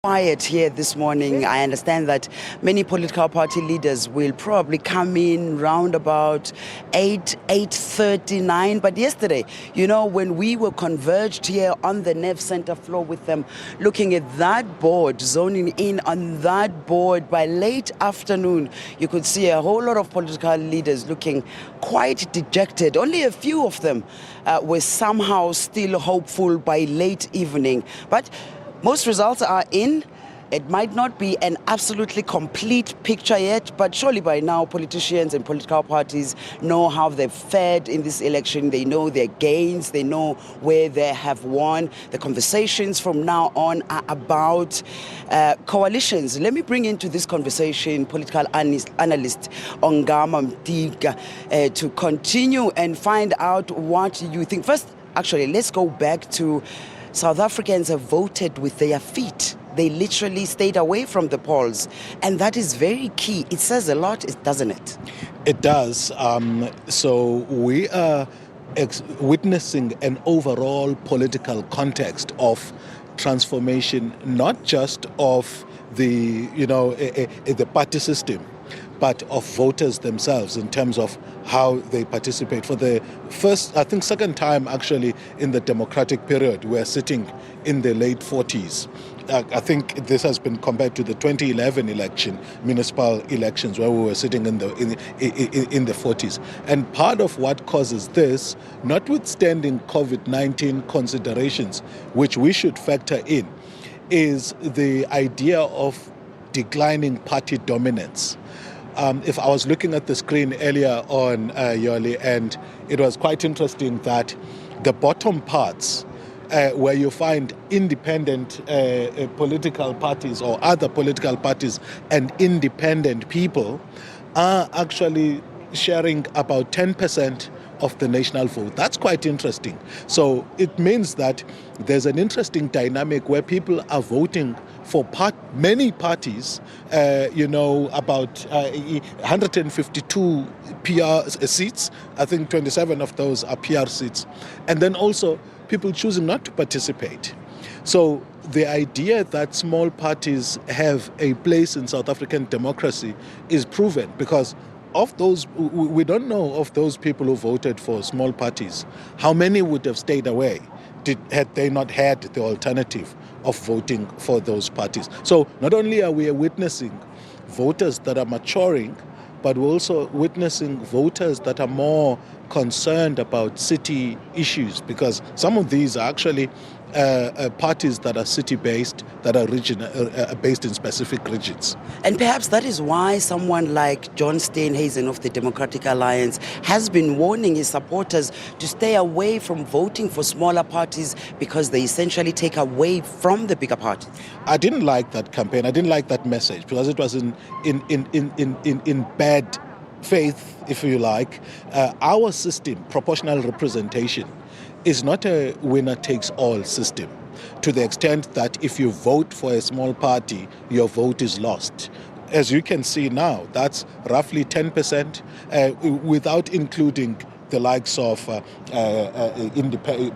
Quiet here this morning. I understand that many political party leaders will probably come in round about 8:39. But yesterday, when we were converged here on the NEV Center floor with them, looking at that board, zoning in on that board, by late afternoon, you could see a whole lot of political leaders looking quite dejected. Only a few of them were somehow still hopeful by late evening. But most results are in. It might not be an absolutely complete picture yet, but surely by now politicians and political parties know how they've fared in this election. They know their gains. They know where they have won. The conversations from now on are about coalitions. Let me bring into this conversation political analyst Ongama Mtimka to continue and find out what you think. First, actually, let's go back to South Africans have voted with their feet. They literally stayed away from the polls. And that is very key. It says a lot, doesn't it? It does. So we are witnessing an overall political context of transformation, not just of the, the party system, but of voters themselves in terms of how they participate. For the second time actually in the democratic period, we're sitting in the late 40s. I think this has been compared to the 2011 municipal elections, where we were sitting in the 40s. And part of what causes this, notwithstanding COVID-19 considerations, which we should factor in, is the idea of declining party dominance. If I was looking at the screen earlier on, Yoli, and it was quite interesting that the bottom parts, where you find independent political parties or other political parties and independent people, are actually sharing about 10% of the national vote. That's quite interesting. So it means that there's an interesting dynamic where people are voting for many parties, about 152 PR seats. I think 27 of those are PR seats. And then also people choosing not to participate. So the idea that small parties have a place in South African democracy is proven, because of those, we don't know of those people who voted for small parties, how many would have stayed away had they not had the alternative of voting for those parties. So not only are we witnessing voters that are maturing, but we're also witnessing voters that are more concerned about city issues, because some of these are actually parties that are city-based, that are based in specific regions. And perhaps that is why someone like John Steenhuisen of the Democratic Alliance has been warning his supporters to stay away from voting for smaller parties, because they essentially take away from the bigger parties. I didn't like that campaign. I didn't like that message, because it was in bad faith, if you like. Our system, proportional representation, is not a winner-takes-all system, to the extent that if you vote for a small party, your vote is lost. As you can see now, that's roughly 10%, without including the likes of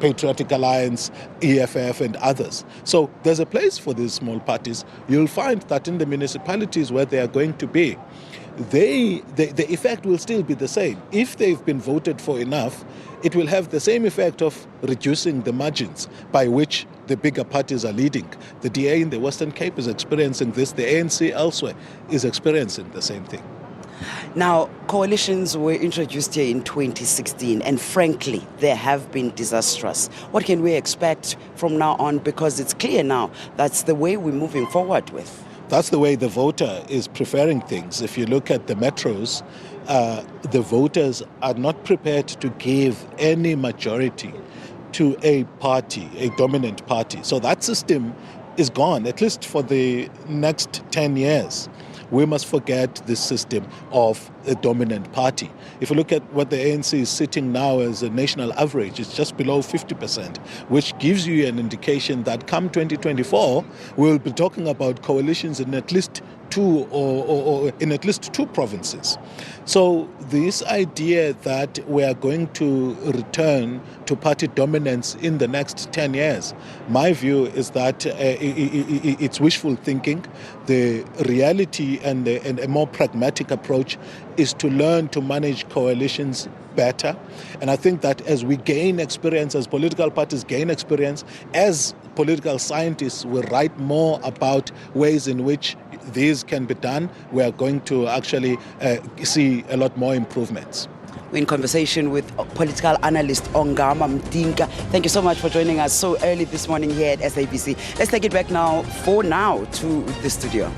Patriotic Alliance, EFF and others. So there's a place for these small parties. You'll find that in the municipalities where they are going to be, the effect will still be the same. If they've been voted for enough, it will have the same effect of reducing the margins by which the bigger parties are leading. The DA in the Western Cape is experiencing this. The ANC elsewhere is experiencing the same thing. Now, coalitions were introduced here in 2016, and frankly, they have been disastrous. What can we expect from now on? Because it's clear now that's the way we're moving forward with. That's the way the voter is preferring things. If you look at the metros, the voters are not prepared to give any majority to a party, a dominant party. So that system is gone, at least for the next 10 years. We must forget this system of a dominant party. If you look at what the ANC is sitting now as a national average, it's just below 50%, which gives you an indication that come 2024, we'll be talking about coalitions in at least two or in at least two provinces. So this idea that we are going to return to party dominance in the next 10 years, my view is that it's wishful thinking. The reality and a more pragmatic approach is to learn to manage coalitions better. And I think that as we gain experience, as political parties gain experience, as political scientists will write more about ways in which these can be done, we are going to actually see a lot more improvements. We're in conversation with political analyst Ongama Mtimka. Thank you so much for joining us so early this morning here at SABC. Let's take it back now, to the studio.